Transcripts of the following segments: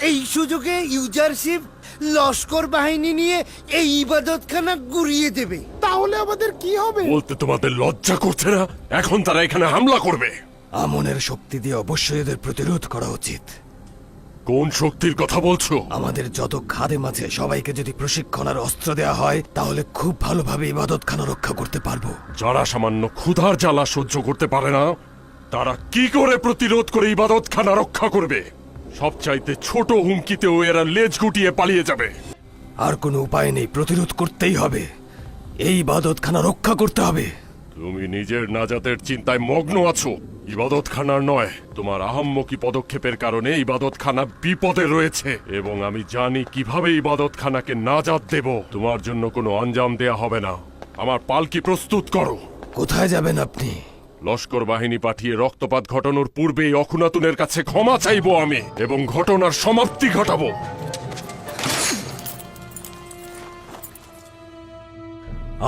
এই সুযোগে ইউজারশিপ লস্কর বাহিনী নিয়ে এই ইবাদতখানা গুড়িয়ে দেবে। তাহলে আমাদের কি হবে? বলতে তোমাদের লজ্জা করছে না? এখন তারা এখানে হামলা করবে। আমনের শক্তি দিয়ে অবশ্যই এদের প্রতিরোধ করা উচিত। কোন শক্তির কথা বলছো? আমাদের যত খাদেম আছে সবাইকে যদি প্রশিক্ষণ আর অস্ত্র দেওয়া হয় তাহলে খুব ভালোভাবে ইবাদতখানা রক্ষা করতে পারবো। যারা সামান্য ক্ষুধার জ্বালা সহ্য করতে পারে না, তারা কি করে প্রতিরোধ করে ইবাদতখানা রক্ষা করবে? সবচাইতে ছোট হুমকিতেও এরা লেজ গুটিয়ে পালিয়ে যাবে। আর কোনো উপায় নেই, প্রতিরোধ করতেই হবে। এই ইবাদতখানা রক্ষা করতে হবে। তুমি নিজের নাজাতের চিন্তায় মগ্ন আছো, ইবাদতখানার নয়। তোমার আহাম্মকি পদক্ষেপের কারণে ইবাদতখানা বিপদে রয়েছে এবং আমি জানি কিভাবে ইবাদতখানাকে নাজাত দেব। তোমার জন্য কোনো আঞ্জাম দেয়া হবে না। আমার পালকি প্রস্তুত করো। কোথায় যাবেন আপনি? লস্কর বাহিনী পাঠিয়ে রক্তপাত ঘটানোর পূর্বেই অখুনাতুনের কাছে ক্ষমা চাইবো আমি এবং ঘটনার সমাপ্তি ঘটাবো।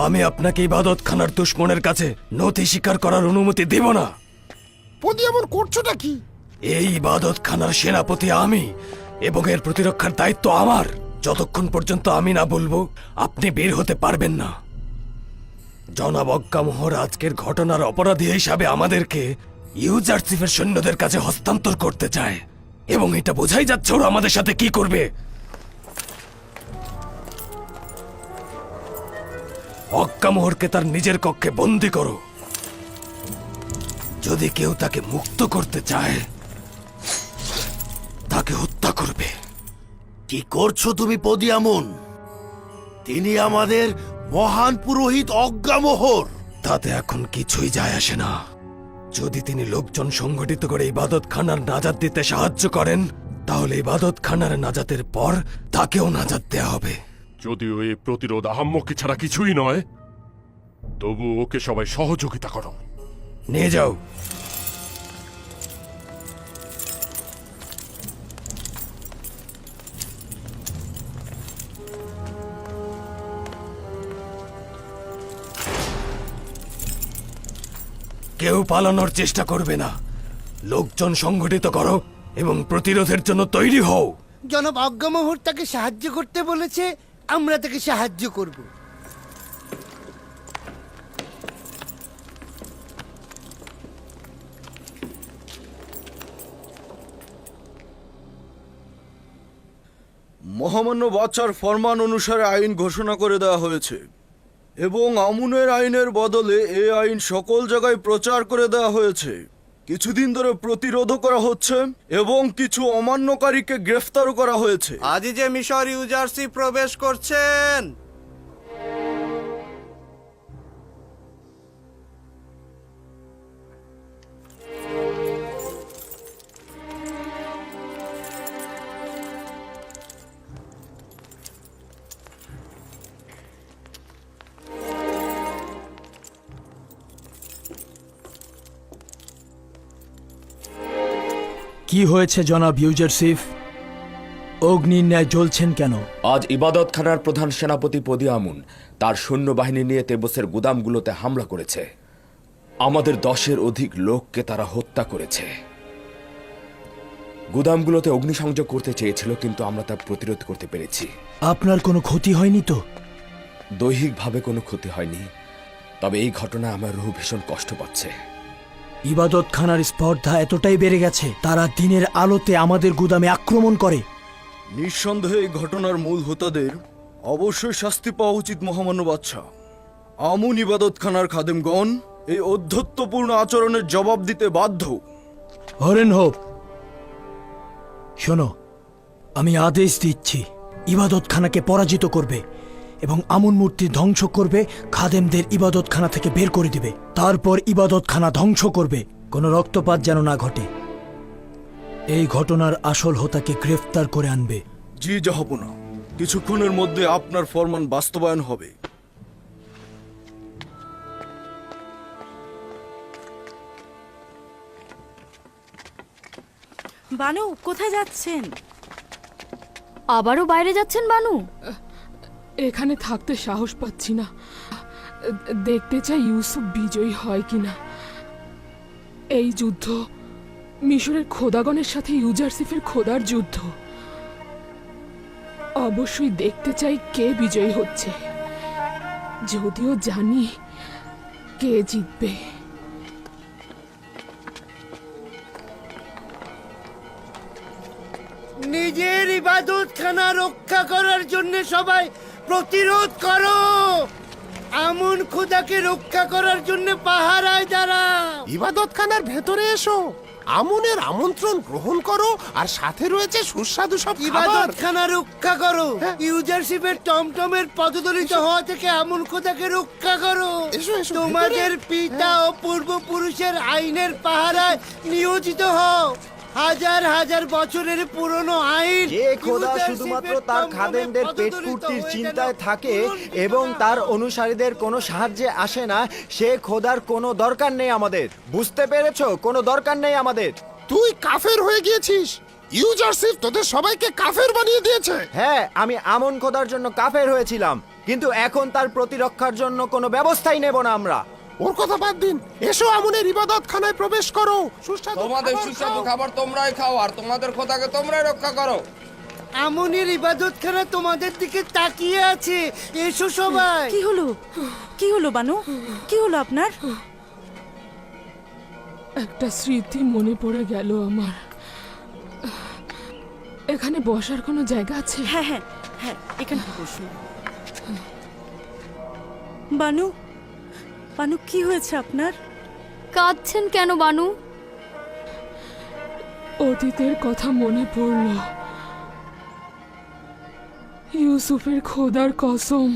আমি আপনাকে ইবাদতখানার দুশমনের কাছে নথি স্বীকার করার অনুমতি দেব না। পদি এমন করছোটা কি? এই ইবাদতখানার সেনাপতি আমি এবং এর প্রতিরক্ষার দায়িত্ব আমার। যতক্ষণ পর্যন্ত আমি না বলবো আপনি বের হতে পারবেন না। জনাব অজ্ঞামোহর আজকের ঘটনার অপরাধী হিসাবে আমাদেরকে ইউজারশিপের সৈন্যদের কাছে হস্তান্তর করতে চায় এবং এটা বোঝাই যাচ্ছে ওরা আমাদের সাথে কি করবে। অজ্ঞামোহরকে তার নিজের কক্ষে বন্দী করো। যদি কেউ তাকে মুক্ত করতে চায় তাকে হত্যা করবে। কি করছো তুমি পদিয়ামন? তিনি আমাদের মহান পুরোহিত অজ্ঞামোহর। তাতে এখন কিছুই যায় আসে না। যদি তিনি লোকজন সংগঠিত করে ইবাদতখানার নাজাত দিতে সাহায্য করেন তাহলে ইবাদতখানার নাজাতের পর তাকেও নাজাত দেয়া হবে। যদিও এই প্রতিরোধ আহাম্মকি ছাড়া কিছুই নয়, তবু ওকে সবাই সহযোগিতা করো। নিয়ে যাও। কেউ পালানোর চেষ্টা করবে না। লোকজন সংগঠিত করো এবং প্রতিরোধের জন্য তৈরি হও। জনাব অজ্ঞামোহর তাকে সাহায্য করতে বলেছে, আমরা তাকে সাহায্য করব। মহামান্য বাদশার ফরমান অনুসারে আইন ঘোষণা করে দেওয়া হয়েছে এবং আমুনের আইনের বদলে এই আইন সকল জায়গায় প্রচার করে দেওয়া হয়েছে। কিছুদিন ধরে প্রতিরোধও করা হচ্ছে এবং কিছু অমান্যকারীকে গ্রেফতারও করা হয়েছে। আজই যে মিশর ইউজারশিপ প্রবেশ করছেন। কি হয়েছে জনাব ইউজারশিপ? অগ্নির ন্যায় জ্বলছেন কেন? আজ ইবাদতখানার প্রধান সেনাপতি পদিয়ামুন তার সৈন্যবাহিনী নিয়ে তেবসের গুদামগুলোতে হামলা করেছে। আমাদের 10-এর অধিক লোককে তারা হত্যা করেছে। গুদামগুলোতে অগ্নিসংযোগ করতে চেয়েছিল, কিন্তু আমরা তা প্রতিরোধ করতে পেরেছি। আপনার কোনো ক্ষতি হয়নি তো? দৈহিকভাবে কোনো ক্ষতি হয়নি, তবে এই ঘটনায় আমার রুহ ভীষণ কষ্ট পাচ্ছে। ইবাদতখানার স্পর্ধা এতটাই বেড়ে গেছে তারা দিনের আলোতে আমাদের গুদামে আক্রমণ করে। নিঃসন্দেহে এই ঘটনার মূল হোতাদের অবশ্যই শাস্তি পাওয়া উচিত মহামান্য বাদশা। আমুন ইবাদতখানার খাদেমগণ এই অধ্যত্বপূর্ণ আচরণের জবাব দিতে বাধ্য। হরেন হোপ, শোনো, আমি আদেশ দিচ্ছি ইবাদতখানাকে পরাজিত করবে এবং আমুন মূর্তি ধ্বংস করবে, খাদেমদের ইবাদতখানা থেকে বের করে দিবে। তারপর ইবাদতখানা ধ্বংস করবে, কোনো রক্তপাত যেন না ঘটে। এই ঘটনার আসল হোতাকে গ্রেফতার করে আনবে। জি জাহাপনা, কিছুক্ষণের মধ্যে আপনার ফরমান বাস্তবায়ন হবে। বানু, কোথায় যাচ্ছেন? আবারও বাইরে যাচ্ছেন বানু? এখানে থাকতে সাহস পাচ্ছি না। দেখতে চাই ইউসুফ বিজয়ী হয় কিনা। এই যুদ্ধ মিশরের খোদাগণের সাথে ইউজারশিপের খোদার যুদ্ধ। অবশ্যই দেখতে চাই কে বিজয়ী হচ্ছে, যদিও জানি কে জিতবে। নিজের ইবাদতখানা রক্ষা করার জন্য সবাই প্রতিরোধ করো। আমুন খোদাকে রক্ষা করার জন্য পাহারায় দাঁড়াও। ইবাদতখানার ভেতরে এসো, আমুনের আমন্ত্রণ গ্রহণ করো, আর সাথে রয়েছে সুস্বাদু সব খাবার। ইবাদতখানা রক্ষা করো। হ্যাঁ। ইউজারশিপের টমটমের পদদলিত হওয়া থেকে আমুন খোদাকে রক্ষা করো। এসো, এসো, তোমাদের পিতা ও পূর্বপুরুষের আইনের পাহারায় নিয়োজিত হও। হাজার হাজার বছরের পুরনো আইন। যে খোদা শুধুমাত্র তার খাদেমদের পেট পূর্তির চিন্তায় থাকে এবং তার অনুসারীদের কোনো সাহায্যে আসে না, সে খোদার কোনো দরকার নেই আমাদের। বুঝতে পেরেছো? কোনো দরকার নেই আমাদের। তুই কাফের হয়ে গিয়েছিস। ইউজারশিপ তোদের সবাইকে কাফের বানিয়ে দিয়েছে। হ্যাঁ, আমি আমন খোদার জন্য কাফের হয়েছিলাম, কিন্তু এখন তার প্রতিরক্ষার জন্য কোনো ব্যবস্থাই নেব না আমরা। ওর কথা বাদ দিন, এসো আমুনের ইবাদতখানায় প্রবেশ করো। তোমাদের সুস্বাদু খাবার তোমরাই খাও, আর তোমাদের খোদাকে তোমরাই রক্ষা করো। আমুনের ইবাদতখানা তোমাদের দিকে তাকিয়ে আছে। এসো সবাই। কি হলো? কি হলো বানু? কি হলো আপনার? একটা স্মৃতি মনে পড়ে গেল আমার। এখানে বসার কোনো জায়গা আছে? হ্যাঁ হ্যাঁ হ্যাঁ, এখানে বসুন। বানু, বানু কি হয়েছে আপনার? কাঁদছেন কেন বানু? অতীতের কথা মনে পড়ল। ইউসুফের খোদার কসম,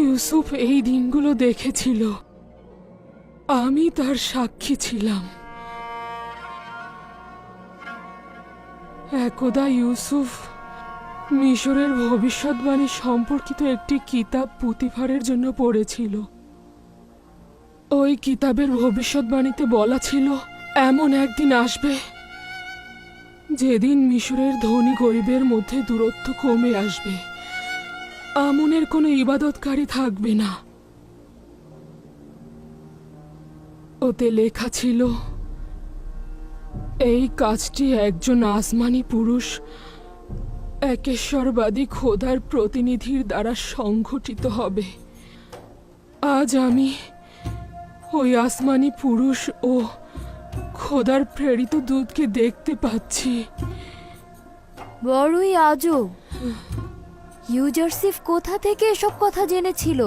ইউসুফ এই দিনগুলো দেখেছিল, আমি তার সাক্ষী ছিলাম। একদা ইউসুফ মিশরের ভবিষ্যৎবাণী সম্পর্কিত একটি কিতাব পুতিফারের জন্য পড়েছিল। ওই কিতাবের ভবিষ্যৎবাণীতে বলা ছিল, এমন একদিন আসবে যেদিন মিশরের ধনী গরিবের মধ্যে দূরত্ব কমে আসবে, আমুনের কোনো ইবাদতকারী থাকবে না। ওতে লেখা ছিল, এই কাজটি একজন আসমানি পুরুষ একেশ্বরবাদী খোদার প্রতিনিধির দ্বারা সংঘটিত হবে। আজ আমি ওই আসমানি পুরুষ ও খোদার প্রেরিত দূতকে দেখতে পাচ্ছি। বড়ই আজব, ইউজারশিপ কোথা থেকে এসব কথা জেনেছিল?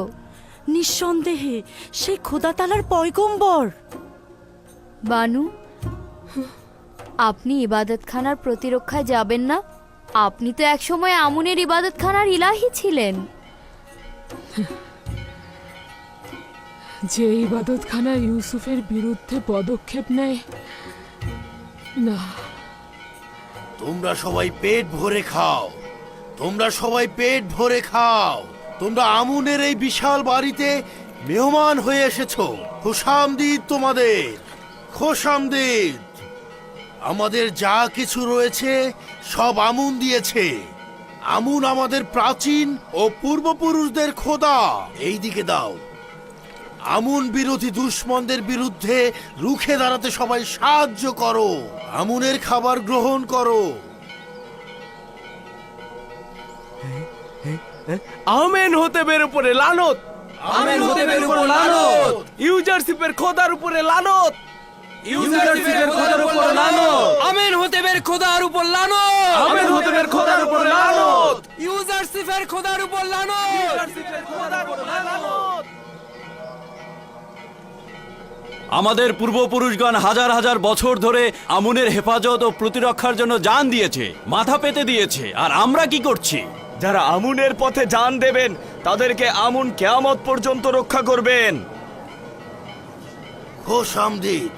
নিঃসন্দেহে সে খোদা তালার পয়গম্বর। বানু, আপনি ইবাদতখানার প্রতিরক্ষায় যাবেন না? আপনি তো একসময় আমুনের ইবাদতখানার ইলাহি ছিলেন। যে ইবাদতখানা ইউসুফের বিরুদ্ধে পদক্ষেপ নেয় না। তোমরা সবাই পেট ভরে খাও। তোমরা সবাই পেট ভরে খাও। তোমরা আমুনের এই বিশাল বাড়িতে মেহমান হয়ে এসেছো। খোশামদিদ তোমাদের, খোশামদিদ। আমাদের যা কিছু রয়েছে সব আমুন দিয়েছে। আমুন আমাদের প্রাচীন ও পূর্বপুরুষদের খোদা। এই দিকে দাও। আমুন বিরোধী দুশমনদের বিরুদ্ধে রুখে দাঁড়াতে সবাই সাহায্য করো। আমুনের খাবার গ্রহণ করো। আমেন হোতেবের উপরে লানত, আমেন হোতেবের উপরে লানত, ইউজারশিপের খোদার উপরে লানত, ইউজারশিপের খোদার উপরে লানত, আমেন হোতেবের খোদার উপর লানত, আমেন হোতেবের খোদার উপর লানত, ইউজারশিপের খোদার উপর লানত, ইউজারশিপের খোদার উপর লানত। আমাদের পূর্বপুরুষগণ হাজার হাজার বছর ধরে আমুনের হেফাজত ও প্রতিরক্ষার জন্য জান দিয়েছে, মাথা পেতে দিয়েছে, আর আমরা কি করছি? যারা আমুনের পথে জান দেবেন তাদেরকে আমুন কিয়ামত পর্যন্ত রক্ষা করবেন। খোশামদিদ,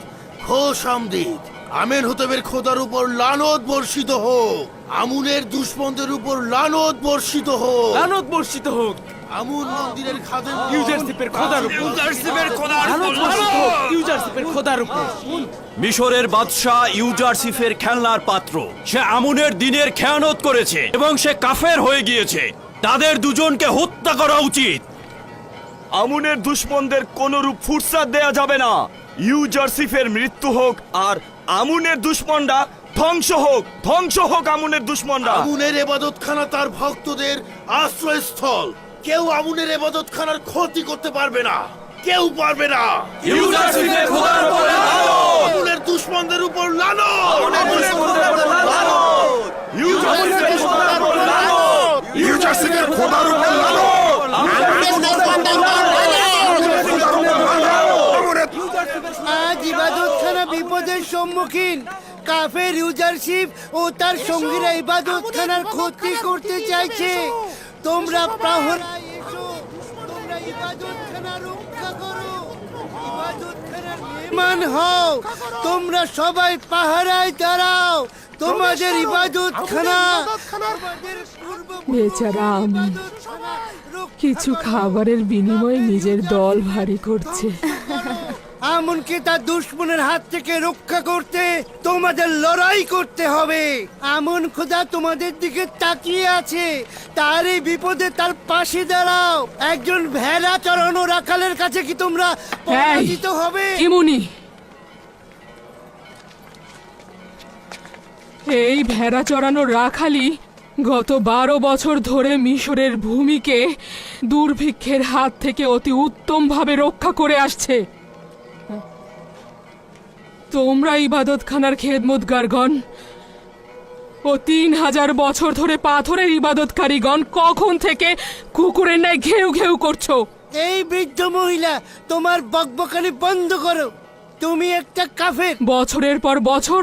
খোশামদিদ। আমেন হোতেবের খোদার উপর লানত বর্ষিত হোক। আমুনের দুশমনদের উপর লানত বর্ষিত হোক। লানত বর্ষিত হোক। আমুন মন্দিরের খাদেম ইউজারশিপের খোদার উপর, ইউজারশিপের খোদার উপর লানত হোক। ইউজারশিপের খোদার উপর। মিশরের বাদশা ইউজারশিপের খেলনার পাত্র। সে আমুনের দিনের খেয়ানত করেছে এবং সে কাফের হয়ে গিয়েছে। তাদের দুজনকে হত্যা করা উচিত। আমুনের দুশমনদের কোনো রূপ ফুরসাত দেয়া যাবে না। ইউজারশিপের মৃত্যু হোক আর আমুনের দুশমনরা ধ্বংস হোক আমুনের দুশ্মনরা। আমুনের এবাদতখানা তার ভক্তদের আশ্রয়স্থল। কেউ আমুনের এবাদতখানার ক্ষতি করতে পারবে না, কেউ পারবে না। আমুনের দুশ্মনদের উপর লানত। আজ ইবাদতখানা বিপদের সম্মুখীন। কাফের ইউজারশিপ ও তার সঙ্গীরা ইবাদতখানার ক্ষতি করতে চাইছে। তোমরা প্রহরায় এসো, তোমরা ইবাদতখানা রক্ষা করো, ইবাদতখানার মেহমান হও। তোমরা সবাই পাহারায় দাঁড়াও, তোমাদের ইবাদতখানা বেচারা আমুন কিছু খাবারের বিনিময়ে নিজের দল ভারী করছে। আমনকে তার দুশ্মনের হাত থেকে রক্ষা করতে তোমাদের লড়াই করতে হবে। আমন খোদা তোমাদের দিকে তাকিয়ে আছে, তার এই বিপদে তার পাশে দাঁড়াও। একজন ভেড়া চড়ানো রাখালের কাছে কি তোমরা পরাজিত হবে? ইমুনি, এই ভেড়া চড়ানো রাখালি গত 12 বছর ধরে মিশরের ভূমিকে দুর্ভিক্ষের হাত থেকে অতি উত্তমভাবে রক্ষা করে আসছে। তোমরা ইবাদতখানার খেদমতগারগণ ও 3000 বছর ধরে পাথরের ইবাদতকারীগণ কখন থেকে কুকুরের ন্যায় ঘেউ ঘেউ করছো? এই বৃদ্ধ মহিলা, তোমার বকবকানি বন্ধ করো। তুমি একটা কাফের। বছরের পর বছর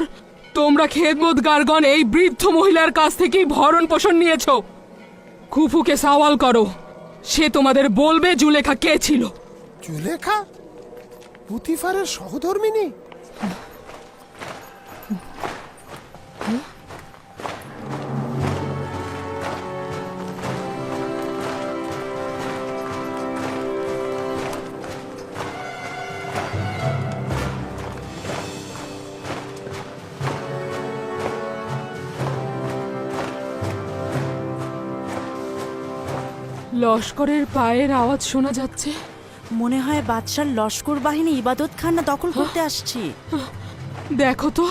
তোমরা খেদমতগারগণ এই বৃদ্ধ মহিলার কাছ থেকেই ভরণ পোষণ নিয়েছো। খুফুকে সওয়াল করো, সে তোমাদের বলবে জুলেখা কে ছিল। জুলেখা পুতিফারের সহধর্মিনী? লস্করের পায়ের আওয়াজ শোনা যাচ্ছে। মনে হয় বাদশার লস্কর বাহিনী ইবাদতখানা দখল করতে আসছে। দেখো তো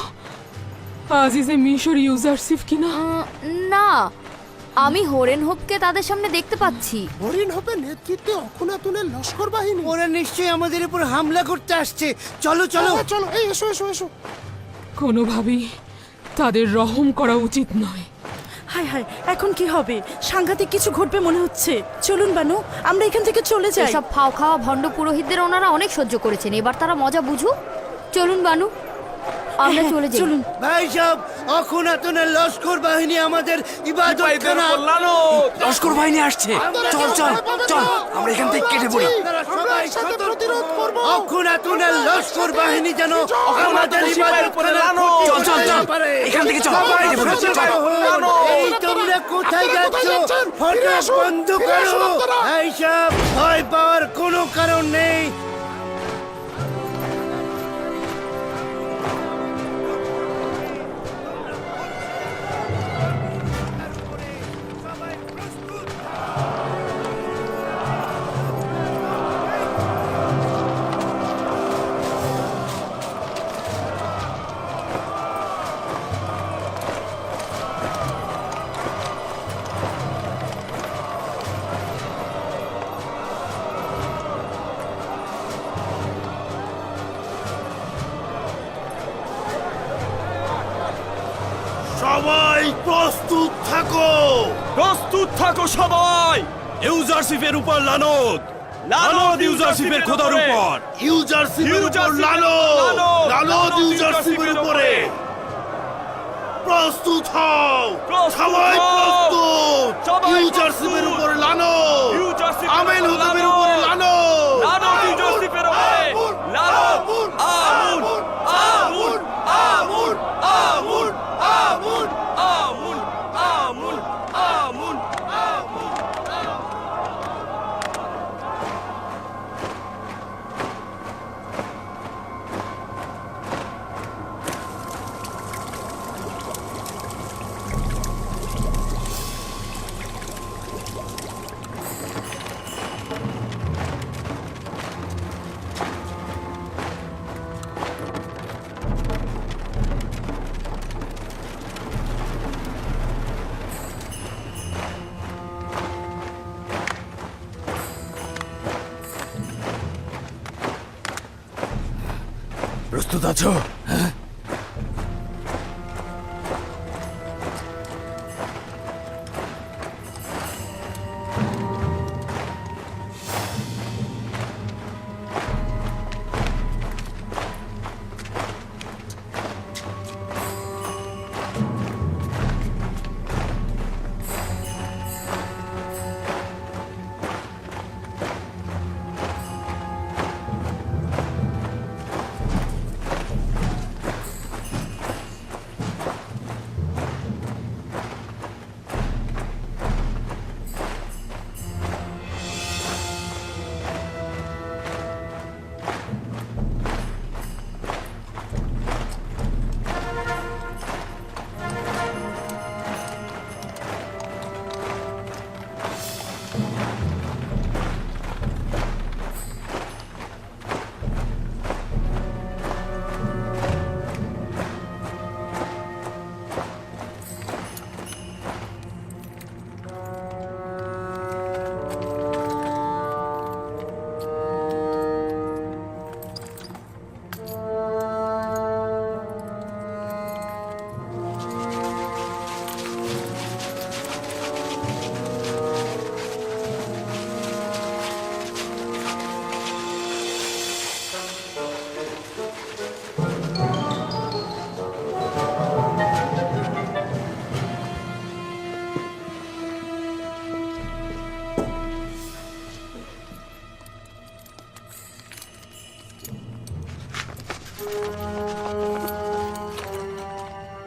আজিজে মিশর ইউজারশিপ কিনা। না, আমি হরেন হোপকে তাদের সামনে দেখতে পাচ্ছি। হরিণ হবে নেতৃত্বে অখুনাতুনের লস্কর বাহিনী। ওরা নিশ্চয়ই আমাদের উপর হামলা করতে আসছে। চলো চলো চলো, এই এসো এসো এসো। কোনোভাবেই তাদের রহম করা উচিত নয়। হায় হায়, এখন কি হবে? সাংঘাতিক কিছু ঘটবে মনে হচ্ছে। চলুন বানু, আমরা এখান থেকে চলে যাই। এসব ফাও খাওয়া ভণ্ড পুরোহিতদের ওনারা অনেক সহ্য করেছেন, এবার তারা মজা বুঝুক। চলুন বানু, আমরা চলে যাই। চলুন। ভাই সব, অখুনাতুনের লস্কর বাহিনী আমাদের ইবাদতখানা। লস্কর বাহিনী আসছে। চল চল চল, আমরা এখান থেকে কেটে পড়ি। সবাই প্রতিরোধ করব। অখুনাতুনের লস্কর বাহিনী যেন আমাদের ইবাদতখানা। চল চল চল, এখান থেকে চল, কেটে পড়ি, চল। এই তোমরা কোথায় যাচ্ছ? ফটক বন্ধ করো। এই সব, ভয় পাওয়ার কোনো কারণ নেই। সবাই প্রস্তুত থাকো। প্রস্তুত থাকো সবাই। ইউজারশিপের উপর লানত, লানত ইউজারশিপের খোদার উপর। ইউজারশিপের উপর লানত, লানত ইউজারশিপের উপরে। প্রস্তুত হও, সবাই প্রস্তুত। ইউজারশিপের উপর লানত, আমেন হুদাবের উপরে লানত, লানত ইউজারশিপের উপরে লানত। আমুন আমুন আমুন আমুন আমুন আমুন আমুন আমুন আমুন। প্রস্তুত আছো? হ্যাঁ?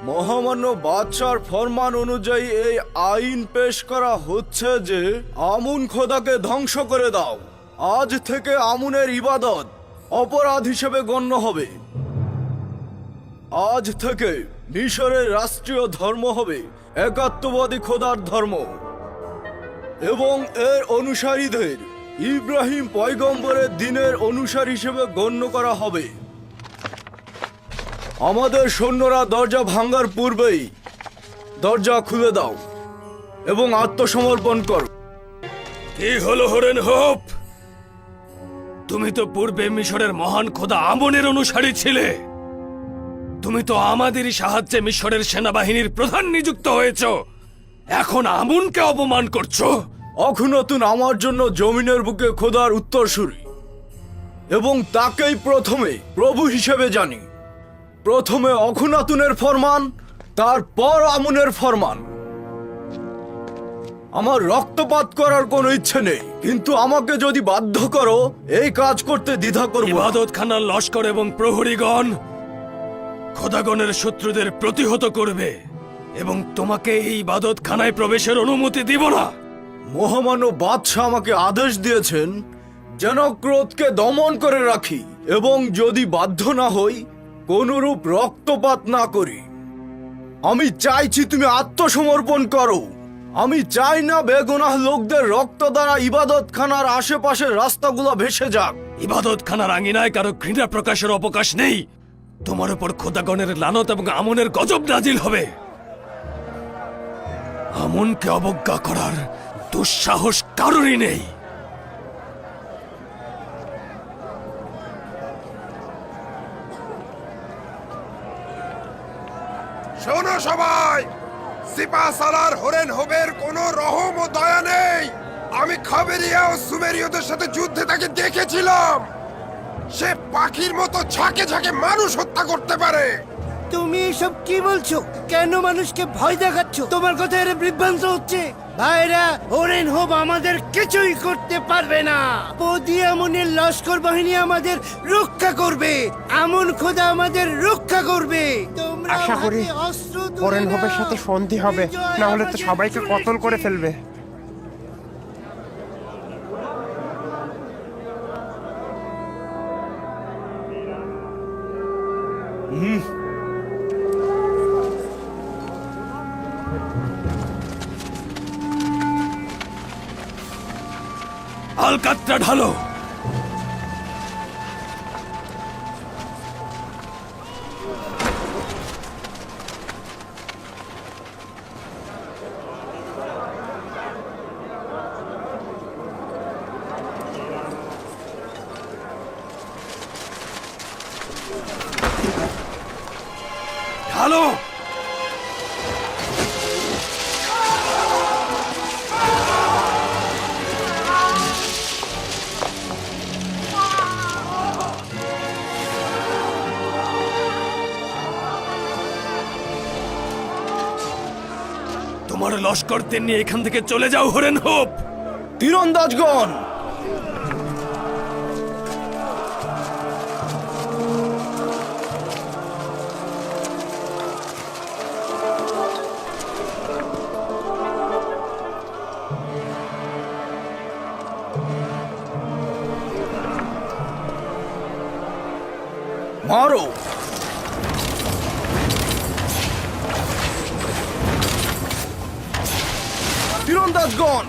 মহামান্য বাদশার ফরমান অনুযায়ী এই আইন পেশ করা হচ্ছে যে আমুন খোদাকে ধ্বংস করে দাও। আজ থেকে আমুনের ইবাদত অপরাধ হিসেবে গণ্য হবে। আজ থেকে মিশরের রাষ্ট্রীয় ধর্ম হবে একাত্মবাদী খোদার ধর্ম এবং এর অনুসারীদের ইব্রাহিম পয়গম্বরের দিনের অনুসারী হিসেবে গণ্য করা হবে। আমাদের সৈন্যরা দরজা ভাঙার পূর্বেই দরজা খুলে দাও এবং আত্মসমর্পণ করো। কি হলো হরেন হোপ? তুমি তো পূর্বে মিশরের মহান খোদা আমনের অনুসারী ছিলে। তুমি তো আমাদেরই সাহায্যে মিশরের সেনাবাহিনীর প্রধান নিযুক্ত হয়েছ। এখন আমনকে অপমান করছো। অখুনতুন আমার জন্য জমিনের বুকে খোদার উত্তরসূরি এবং তাকেই প্রথমে প্রভু হিসেবে জানি। প্রথমে অখুনাতুনের ফরমান, তারপর আমুনের ফরমান। আমার রক্তপাত করার কোনো ইচ্ছে নেই, কিন্তু আমাকে যদি বাধ্য করো এই কাজ করতে দ্বিধা করব। ইবাদত খানার লস্কর এবং প্রহরীগণ খোদাগণের শত্রুদের প্রতিহত করবে এবং তোমাকে এই ইবাদত খানায় প্রবেশের অনুমতি দিব না। মহামান্য বাদশাহ আমাকে আদেশ দিয়েছেন যেন ক্রোধকে দমন করে রাখি এবং যদি বাধ্য না হই কোনরূপ রক্তপাত না করি। আমি চাইছি তুমি আত্মসমর্পণ করো। আমি চাই না বেগুনাহ লোকদের রক্ত দ্বারা ইবাদতখানার আশেপাশের রাস্তাগুলো ভেসে যাক। ইবাদতখানার আঙিনায় কারো ঘৃণা প্রকাশের অবকাশ নেই। তোমার উপর খোদাগণের লানত এবং আমনের গজব নাজিল হবে। আমনকে অবজ্ঞা করার দুঃসাহস কারোরই নেই। শোনো সবাই, সিপা সালার হরেন হোবের কোনো রহম ও দয়া নেই। আমি খাবেরিয়া ও সুমেরীয়দের সাথে যুদ্ধে তাকে দেখেছিলাম। সে পাখির মতো ঝাঁকে ঝাঁকে মানুষ হত্যা করতে পারে। তুমি এসব কি বলছো? কেন মানুষকে ভয় দেখাচ্ছ? তোমার কথা এর বিভ্রান্ত হচ্ছে। ভাইরা, হরেন হোব আমাদের কিছুই করতে পারবে না। পদি আমনের লস্কর বাহিনী আমাদের রক্ষা করবে। আমন খোদা আমাদের রক্ষা করবে। তোমরা আশা করি হাতে অস্ত্র তুলে হরেন হোবের নাও। সাথে সন্ধি হবে, বিজয় না হলে তো আমাদের সবাইকে কতল করে ফেলবে। আলকাত্রা ঢালো। ঢালো। তোমার লস্করদের নিয়ে এখান থেকে চলে যাও হরেন হোপ। তীরন্দাজগণ, মারো। তীরন্দাজগণ,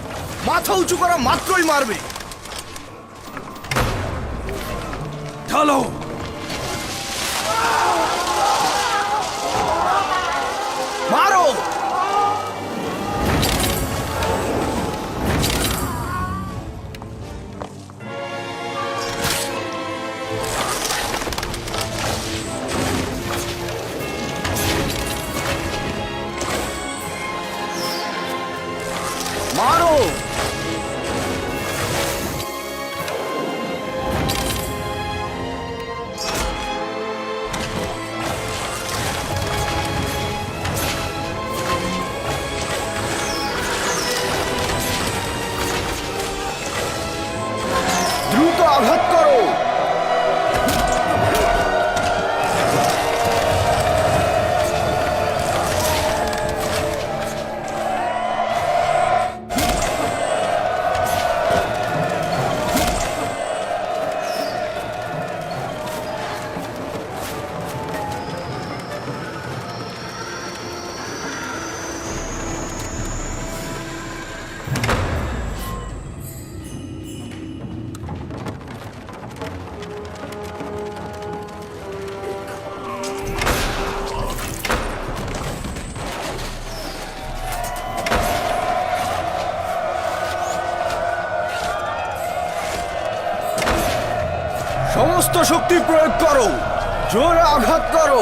মাথা উঁচু করা মাত্রই মারবে। ঢালো। মারো। মারো। দ্রুত আঘাত করো। সমস্ত শক্তি প্রয়োগ করো, জোরে আঘাত করো।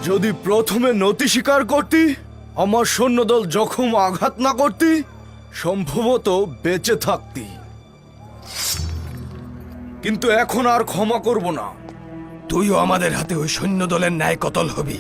যদি প্রথমে নতি স্বীকার করতি, আমার সৈন্যদল জখম আঘাত না করতি, সম্ভবত বেঁচে থাকতি। কিন্তু এখন আর ক্ষমা করব না। তুইও আমাদের হাতে ওই সৈন্য দলের ন্যায় কতল হবি।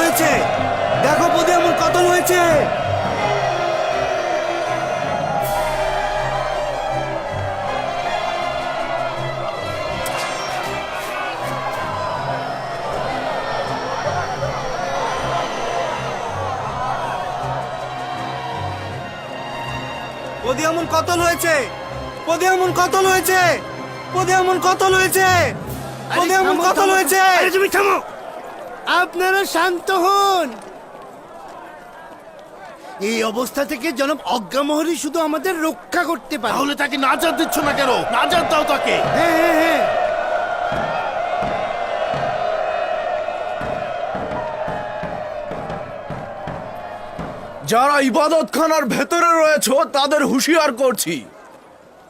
হয়েছে, দেখো পদে এমন কতল হয়েছে। পদে এমন কতল হয়েছে, পদে এমন কতল হয়েছে, পদে এমন কতল হয়েছে, পদে এমন কতল হয়েছে। তুমি থামো, আপনারা শান্ত হন। এই অবস্থা থেকে জনাব অজ্ঞামোহরই শুধু আমাদের রক্ষা করতে পারে। তাহলে তাকে নাজাত দিচ্ছ না কেন? নাজাত দাও তাকে। হ্যাঁ হ্যাঁ হ্যাঁ, যারা ইবাদতখানার ভেতরে রয়েছে তাদের হুঁশিয়ার করছি,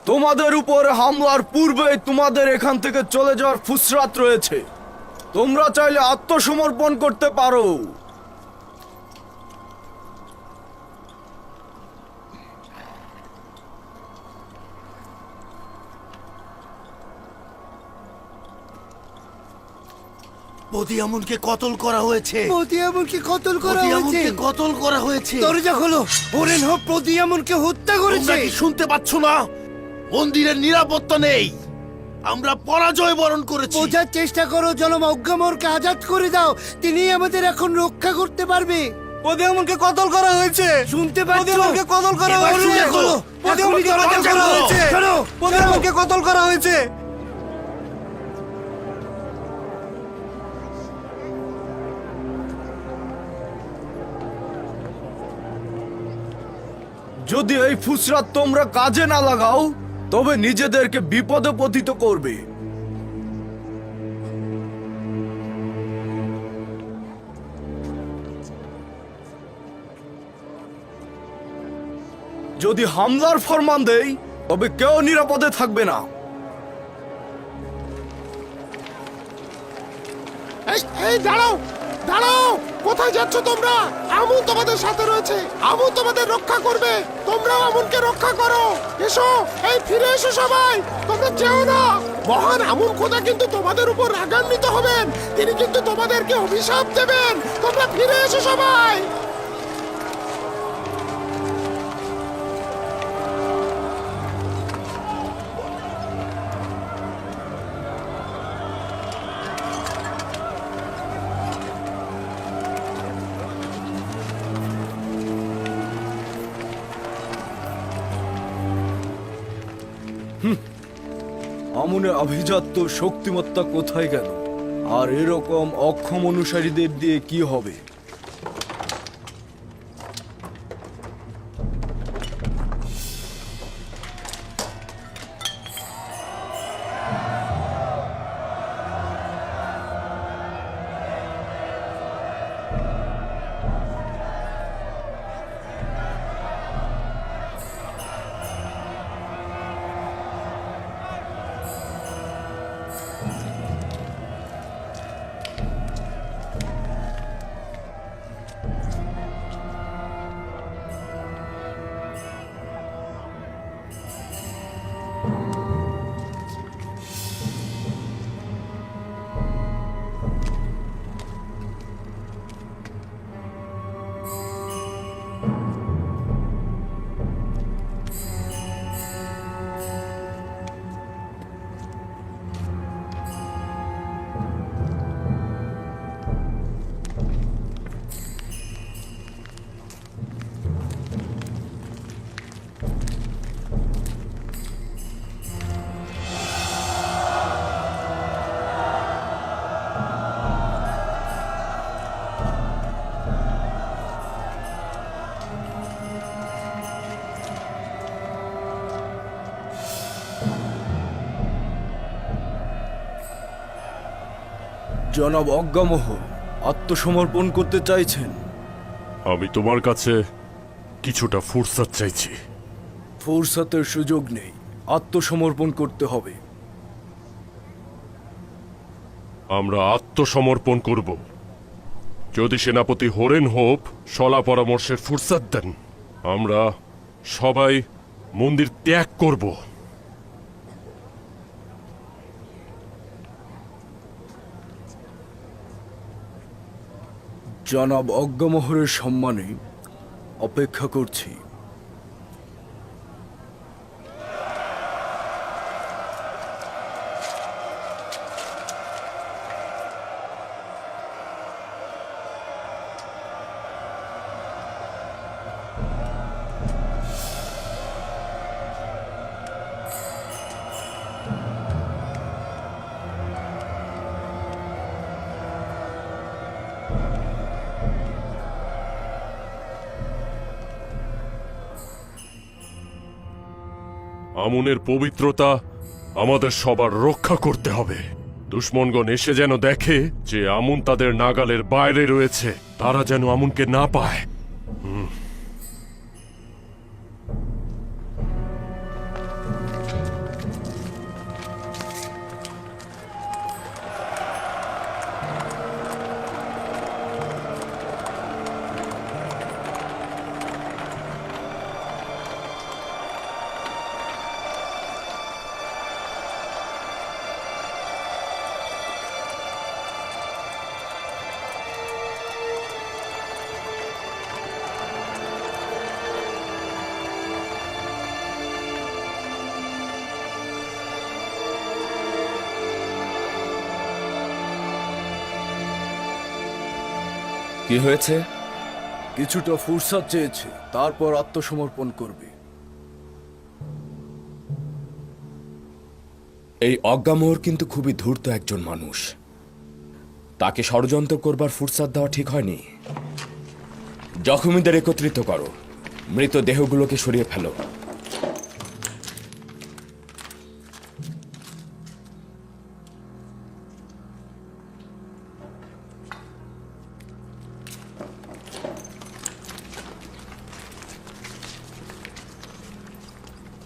তোমাদের উপর হামলার পূর্বে তোমাদের এখান থেকে চলে যাওয়ার ফুসরাত রয়েছে। তোমরা চাইলে আত্মসমর্পণ করতে পারো। পদিয়ামুনকে কতল করা হয়েছে। প্রদিয়ামনকে কতল করা হয়েছে। পদিয়ামুনকে কতল করা হয়েছে। দরজা খোলো, হরেন হোক প্রদিয়ামনকে হত্যা করেছে। তোমরা কি শুনতে পাচ্ছ না? মন্দিরের নিরাপত্তা নেই। আমরা পরাজয় বরণ করেছি। বোঝার চেষ্টা করো, জনাব অজ্ঞামোহরকে আজাদ করে দাও, তিনি আমাদের এখন রক্ষা করতে পারবে। প্রদিয়ামনকে কতল করা হয়েছে, শুনতে পাচ্ছ? প্রদিয়ামনকে কতল করা এবার হয়েছে। শুনে খোলো। প্রদিয়ামনকে এখনই কতল দরজা করা খোলো। হয়েছে। প্রদিয়ামনকে কতল করা হয়েছে। যদি এই ফুসরাত তোমরা কাজে না লাগাও তবে নিজেদেরকে বিপদে পতিত করবে। যদি হামলার ফরমান দেই তবে কেউ নিরাপদে থাকবে না। এই দাঁড়াও, দাঁড়াও, কোথায় যাচ্ছ তোমরা? আমুন তোমাদের সাথে রয়েছে, আমুন তোমাদের রক্ষা করবে। তোমরাও আমুনকে রক্ষা করো। এসো, এই ফিরে এসো সবাই, তোমরা যেও না। মহান আমুন খোদা কিন্তু তোমাদের উপর রাগান্বিত হবেন, তিনি কিন্তু তোমাদেরকে অভিশাপ দেবেন। তোমরা ফিরে এসো সবাই। আমনের আভিজাত্য শক্তিমত্তা কোথায় গেল? আর এরকম অক্ষম অনুসারীদের দিয়ে কি হবে? জনাব অজ্ঞামোহর আত্মসমর্পণ করতে চাইছেন? আমি তোমার কাছে কিছুটা ফুরসাত চাইছি। ফুরসাতের সুযোগ নেই, আত্মসমর্পণ করতে হবে। আমরা আত্মসমর্পণ করব যদি সেনাপতি হরেন হোপ সলা পরামর্শের ফুরসাত দেন। আমরা সবাই মন্দির ত্যাগ করব। জনাব অজ্ঞামোহরের সম্মানে অপেক্ষা করছি। আমুনের পবিত্রতা আমাদের সবার রক্ষা করতে হবে। দুশ্মনগণ এসে যেন দেখে যে আমুন তাদের নাগালের বাইরে রয়েছে, তারা যেন আমুনকে না পায়। কি হয়েছে? কিছুটা ফুরসাদ চেয়েছে, তারপর আত্মসমর্পণ করবে। এই অজ্ঞামোহর কিন্তু খুবই ধূর্ত একজন মানুষ। তাকে ষড়যন্ত্র করবার ফুরসাদ দেওয়া ঠিক হয়নি। জখমীদের একত্রিত করো, মৃত দেহগুলোকে সরিয়ে ফেলো।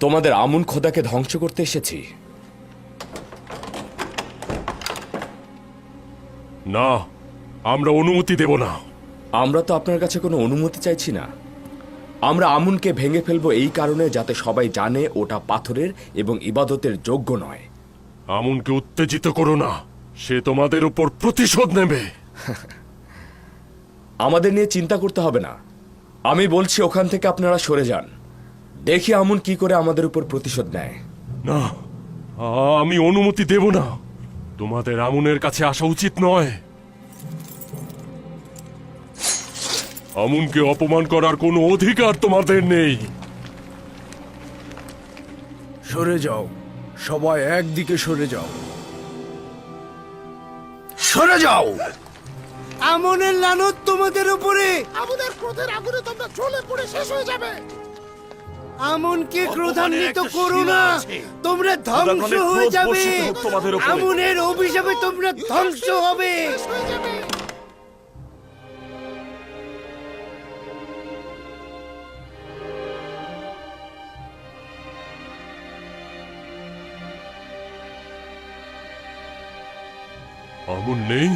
তোমাদের আমুন খোদাকে ধ্বংস করতে এসেছি। না, আমরা অনুমতি দেব না। আমরা তো আপনার কাছে কোনো অনুমতি চাইছি না। আমরা আমুনকে ভেঙে ফেলবো এই কারণে যাতে সবাই জানে ওটা পাথরের এবং ইবাদতের যোগ্য নয়। আমুনকে উত্তেজিত করো না, সে তোমাদের উপর প্রতিশোধ নেবে। আমাদের নিয়ে চিন্তা করতে হবে না। আমি বলছি ওখান থেকে আপনারা সরে যান, দেখি আমুন কি করে আমাদের উপর প্রতিশোধ নেয়। না, আমি অনুমতি দেব না। তোমাদের আমুনের কাছে আসা উচিত নয়। আমুনকে অপমান করার কোনো অধিকার তোমাদের নেই। সরে যাও, সবাই একদিকে সরে যাও। সরে যাও। আমনের লানত তোমাদের উপরে। আমাদের ক্রোধের আগুনে তোমরা জ্বলে পড়ে শেষ হয়ে যাবে। আমনকে ক্রোধান্বিত একটা করো সীমা না, আছে। তোমরা ধ্বংস হয়ে যাবে। আমনের অভিশাপে তোমরা ধ্বংস হবে। আমুন নেই?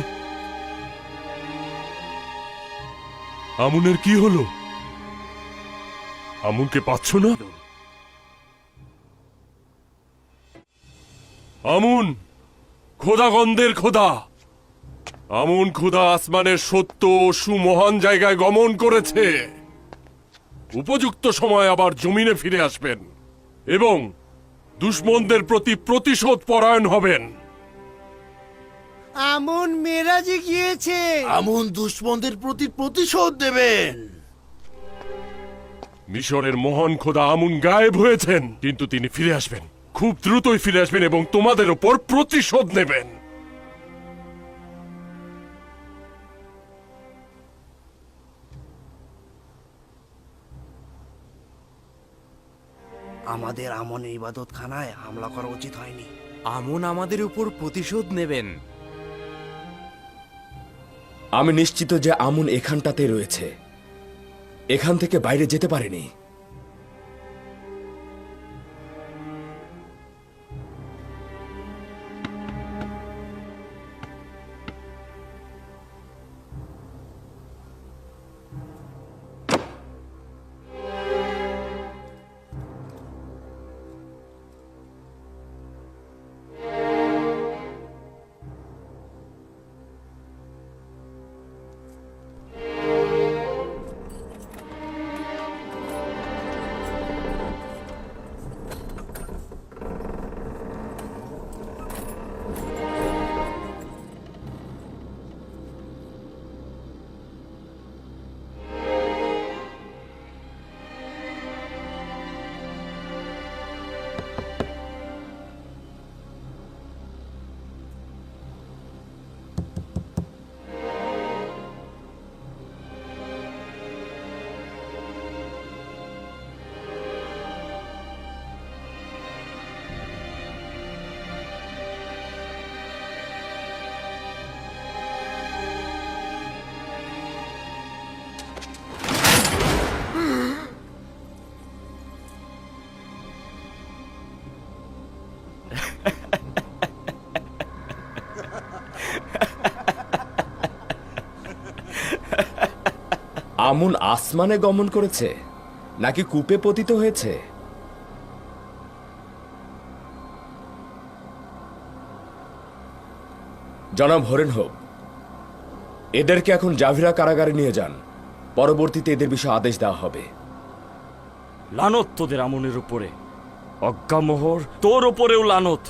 আমুনের কি হলো? আমুনকে পাচ্ছ না? আমুন, খোদাগন্ধের খোদা। আমুন খোদা আসমানের সত্য ও সুমহান জায়গায় গমন করেছে। উপযুক্ত সময় আবার জমিনে ফিরে আসবেন এবং দুশ্মনদের প্রতি প্রতিশোধ পরায়ণ হবেন। আমন মেরাজে গিয়েছে। আমুন দুশ্মনদের প্রতি প্রতিশোধ দেবেন। মিশরের মহান খোদা আমুন গায়েব হয়েছেন, কিন্তু তিনি ফিরে আসবেন, খুব দ্রুতই ফিরে আসবেন এবং তোমাদের উপর প্রতিশোধ নেবেন। আমাদের আমনের ইবাদত খানায় হামলা করা উচিত হয়নি। আমন আমাদের উপর প্রতিশোধ নেবেন। আমি নিশ্চিত যে আমুন এখানটাতে রয়েছে, এখান থেকে বাইরে যেতে পারেনি। আমুন আসমানে গমন করেছে নাকি কূপে পতিত হয়েছে? জনাব হরেন হোক, এদেরকে এখন জাভিরা কারাগারে নিয়ে যান। পরবর্তীতে এদের বিষয়ে আদেশ দেওয়া হবে। লানত তোদের আমনের উপরে। অজ্ঞামোহর, তোর ওপরেও লানত।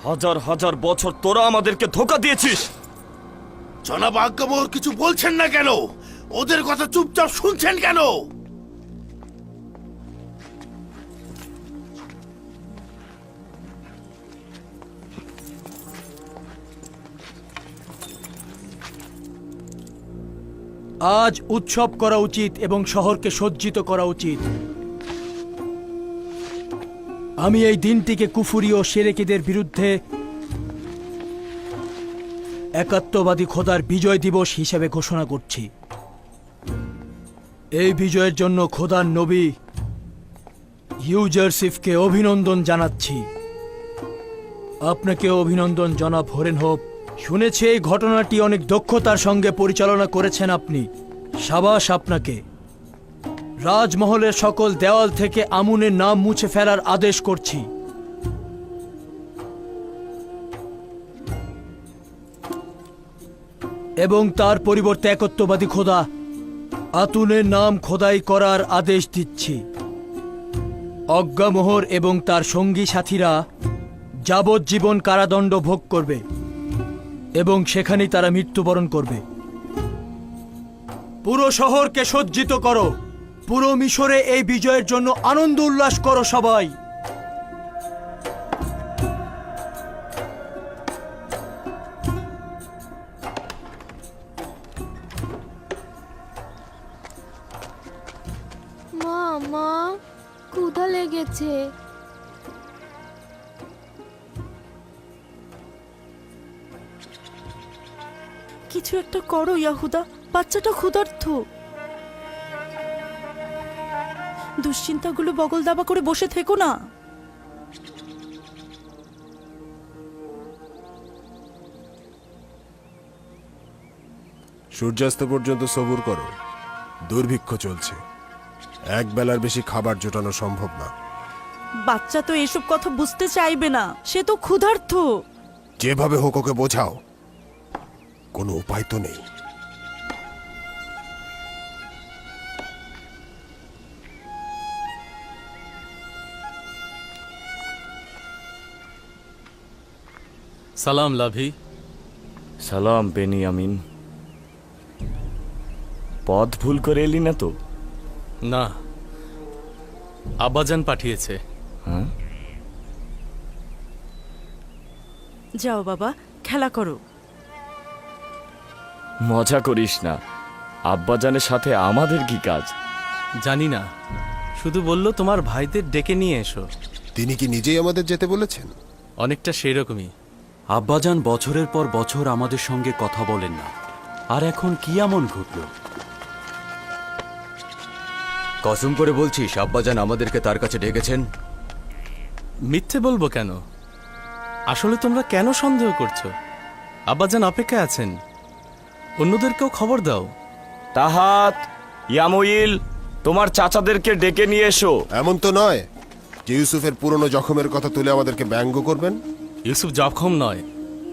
হাজার হাজার বছর তোরা আমাদেরকে ধোঁকা দিয়েছিস। জনাব আজ্ঞামোহর কিছু বলছেন না কেন? ওদের কথা চুপচাপ শুনছেন কেন? আজ উৎসব করা উচিত এবং শহরকে সজ্জিত করা উচিত। আমি এই দিনটিকে কুফুরি ও শিরকিদের বিরুদ্ধে একাত্মবাদী খোদার বিজয় দিবস হিসেবে ঘোষণা করছি। এই বিজয়ের জন্য খোদার নবী ইউজারসিফকে অভিনন্দন জানাচ্ছি। আপনাকে অভিনন্দন জনাব হরেন হোপ। শুনেছি এই ঘটনাটি অনেক দক্ষতার সঙ্গে পরিচালনা করেছেন আপনি। সাবাস আপনাকে। রাজমহলের সকল দেওয়াল থেকে আমুনের নাম মুছে ফেলার আদেশ করছি। এবং তার পরিবর্তে একত্ববাদী খোদা আতুনের নাম খোদাই করার আদেশ দিচ্ছি। অজ্ঞামোহর এবং তার সঙ্গী সাথীরা যাবজ্জীবন কারাদণ্ড ভোগ করবে এবং সেখানেই তারা মৃত্যুবরণ করবে। পুরো শহরকে সজ্জিত করো। পুরো মিশরে এই বিজয়ের জন্য আনন্দ উল্লাস করো সবাই। মা, মা, ক্ষুধা লেগেছে। কিছু একটা করো ইয়াহুদা, বাচ্চাটা ক্ষুধার্ত। দুশ্চিন্তাগুলো বগল দাবা করে বসে থেকো না। সূর্যাস্ত পর্যন্ত সবুর করো। দুর্ভিক্ষ চলছে, এক বেলার বেশি খাবার জোটানো সম্ভব না। বাচ্চা তো এসব কথা বুঝতে চাইবে না, সে তো ক্ষুধার্ত। যেভাবে হোক ওকে বোঝাও, কোনো উপায় তো নেই। সালাম লাভি। সালাম বেনিয়ামিন। পথ ভুল করে এলি না তো? না, আব্বাজান পাঠিয়েছে। হ্যাঁ, যাও বাবা, খেলা করো। মজা করিস না, আব্বাজানের সাথে আমাদের কি কাজ? জানি না, শুধু বললো তোমার ভাইদের ডেকে নিয়ে এসো। তিনি কি নিজেই আমাদের যেতে বলেছেন? অনেকটা সেই রকমই। আব্বাজান বছরের পর বছর আমাদের সঙ্গে কথা বলেন না, আর এখন কি এমন ঘটল? কসম করে বলছিস আব্বাজান আমাদেরকে তার কাছে ডেকেছেন? মিথ্যে বলবো কেন? আসলে তোমরা কেন সন্দেহ করছো? আব্বাজান অপেক্ষায় আছেন, অন্যদেরকেও খবর দাও। তাহাত, ইয়ামুইল, তোমার চাচাদেরকে ডেকে নিয়ে এসো। এমন তো নয় যে ইউসুফের পুরনো জখমের কথা তুলে আমাদেরকে ব্যঙ্গ করবেন। ইউসুফ জখম নয়,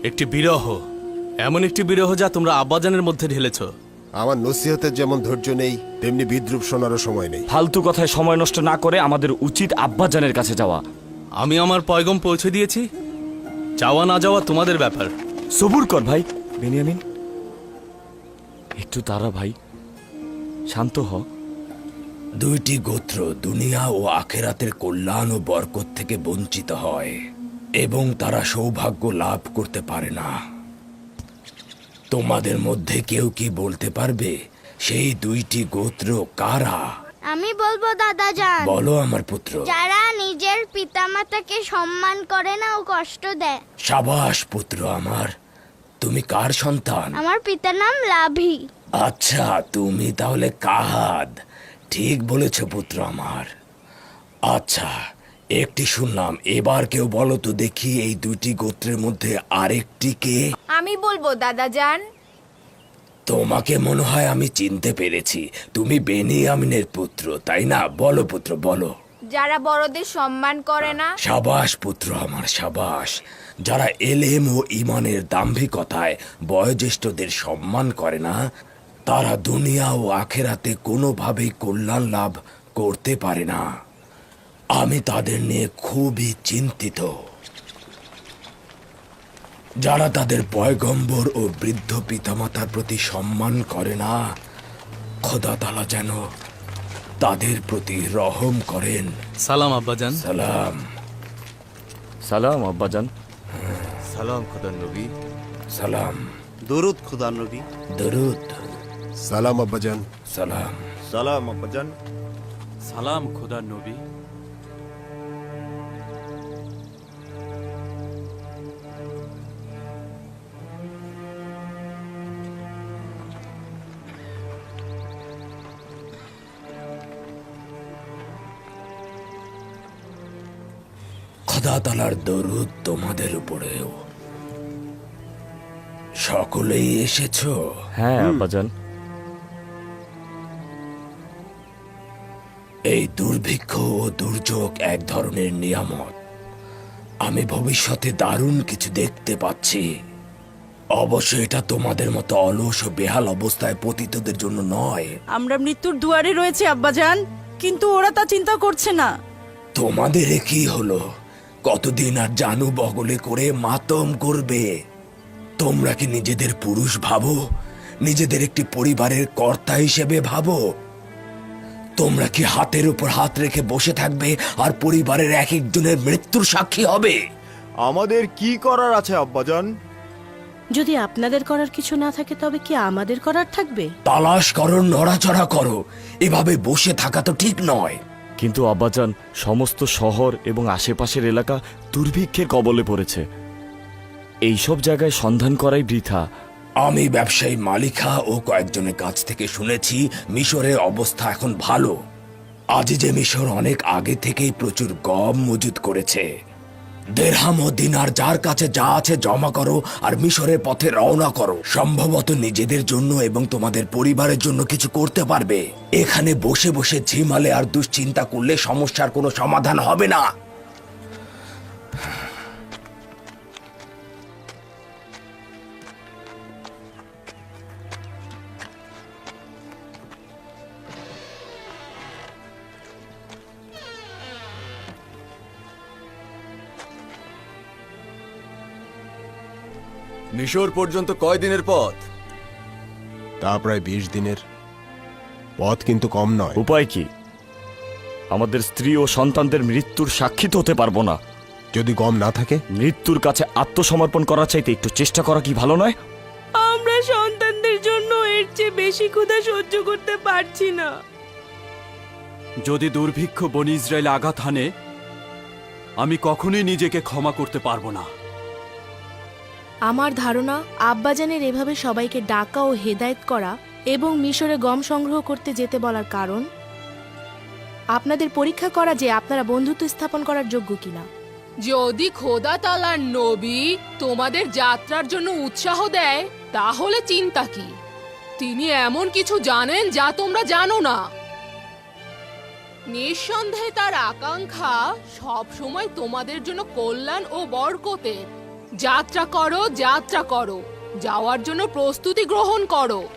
একটি বিরহ। এমন একটি বিরহ যা তোমরা আব্বাজানের মধ্যে ঢেলেছ। আমার নসিহতের যেমন ধৈর্য নেই, তেমনি বিদ্রুপ শোনারও সময় নেই। ফালতু কথায় সময় নষ্ট না করে আমাদের উচিত আব্বাজানের কাছে যাওয়া। আমি আমার পয়গম পৌঁছে দিয়েছি, যাওয়া না যাওয়া তোমাদের ব্যাপার। সবুর কর ভাই বেনিয়ামিন, একটু তারা ভাই, শান্ত হ। দুইটি গোত্র দুনিয়া ও আখেরাতের কল্যাণ ও বরকত থেকে বঞ্চিত হয় এবং তারা সৌভাগ্য লাভ করতে পারে না। তোমাদের মধ্যে কেউ কি বলতে পারবে সেই দুইটি গোত্র কারা? আমি বলবো দাদা যান। বলো আমার পুত্র। যারা নিজের পিতামাতাকে সম্মান করে না ও কষ্ট দেয়। সাবাস পুত্র আমার, তুমি কার সন্তান? আমার পিতার নাম লাভি। আচ্ছা, তুমি তাহলে কাহাদ। ঠিক বলেছ পুত্র আমার। আচ্ছা, একটি শুনলাম, এবার কেউ বলো তো দেখি এই দুইটি গোত্রের মধ্যে আরেকটি কে? আমি বলবো দাদা যান। তোমাকে মনে হয় আমি চিনতে পেরেছি, তুমি বেনিয়ামিনের পুত্র তাই না? বলো পুত্র বলো। যারা বড়দের সম্মান করে না। সাবাস পুত্র আমার, সাবাস। যারা এলেম ও ইমানের দাম্ভিকতায় বয়োজ্যেষ্ঠদের সম্মান করে না, তারা দুনিয়া ও আখেরাতে কোনোভাবেই কল্যাণ লাভ করতে পারে না। আমি তাদের নিয়ে খুবই চিন্তিত। যারা তাদের পয়গম্বর ও বৃদ্ধ পিতামাতার প্রতি সম্মান করে না, খোদা তাআলা যেন তাদের প্রতি রহম করেন। সালাম আব্বাজান। সালাম। সালাম আব্বাজান। সালাম খোদার নবী। সালাম। দরুদ খুদার নবী। দরুদ। সালাম আব্বাজান। সালাম। সালাম আব্বাজান। সালাম খোদার নবী। খোদা তাআলার দরুদ তোমাদের উপরেও। সকলেই এসেছো? হ্যাঁ আব্বাজান। এই দুর্ভিক্ষ ও দুর্যোগ এক ধরনের নিয়ামত। আমি ভবিষ্যতে দারুণ কিছু দেখতে পাচ্ছি। অবশ্য এটা তোমাদের মতো অলস ও বেহাল অবস্থায় পতিতদের জন্য নয়। আমরা মৃত্যুর দুয়ারে রয়েছে আব্বাজান, কিন্তু ওরা তা চিন্তা করছে না। তোমাদের এ কি হলো? কতদিন আর জানু বগলে করে মাতম করবে? তোমরা কি নিজেদের পুরুষ ভাবো? নিজেদের একটি পরিবারের কর্তা হিসেবে ভাবো? তোমরা কি হাতের উপর হাত রেখে বসে থাকবে আর পরিবারের এক একজনের মৃত্যুর সাক্ষী হবে? আমাদের কি করার আছে আব্বাজান? যদি আপনাদের করার কিছু না থাকে তবে কি আমাদের করার থাকবে? তালাশ করো, নড়াচড়া করো। এভাবে বসে থাকা তো ঠিক নয়। কিন্তু আব্বাজান, সমস্ত শহর এবং আশেপাশের এলাকা দুর্ভিক্ষের কবলে পড়েছে। এইসব জায়গায় সন্ধান করাই বৃথা। আমি ব্যবসায়ী মালিকা ও কয়েকজনের কাছ থেকে শুনেছি মিশরের অবস্থা এখন ভালো। আজ যে মিশর অনেক আগে থেকেই প্রচুর গম মজুত করেছে। দেরহাম ও দিনার যার কাছে যা আছে জমা করো আর মিশরের পথে রওনা করো। সম্ভবত নিজেদের জন্য এবং তোমাদের পরিবারের জন্য কিছু করতে পারবে। এখানে বসে বসে ঝিমালে আর দুশ্চিন্তা করলে সমস্যার কোনো সমাধান হবে না। মিশর পর্যন্ত কয় দিনের পথ? তা প্রায় 20 দিনের পথ, কিন্তু কম নয়। উপায় কি? আমাদের স্ত্রী ও সন্তানদের মৃত্যুর সাক্ষী তো হতে পারবো না। যদি গম না থাকে? মৃত্যুর কাছে আত্মসমর্পণ করা চাইতে একটু চেষ্টা করা কি ভালো নয়? আমরা সন্তানদের জন্য এর চেয়ে বেশি ক্ষুধা সহ্য করতে পারছি না। যদি দুর্ভিক্ষ বনি ইসরায়েল আঘাত হানে, আমি কখনোই নিজেকে ক্ষমা করতে পারবো না। আমার ধারণা আব্বাজানের এভাবে সবাইকে ডাকা ও হেদায়েত করা এবং মিশরে গম সংগ্রহ করতে যেতে বলার কারণ আপনাদের পরীক্ষা করা যে আপনারা বন্ধুত্ব স্থাপন করার যোগ্য কিনা। যদি খোদা তাআলার নবী তোমাদের যাত্রার জন্য উৎসাহ দেয়, তাহলে চিন্তা কি? তিনি এমন কিছু জানেন যা তোমরা জানো না। নিঃসন্দেহে তার আকাঙ্ক্ষা সব সময় তোমাদের জন্য কল্যাণ ও বরকতের। যাত্রা করো, যাত্রা করো, যাওয়ার জন্য প্রস্তুতি গ্রহণ করো।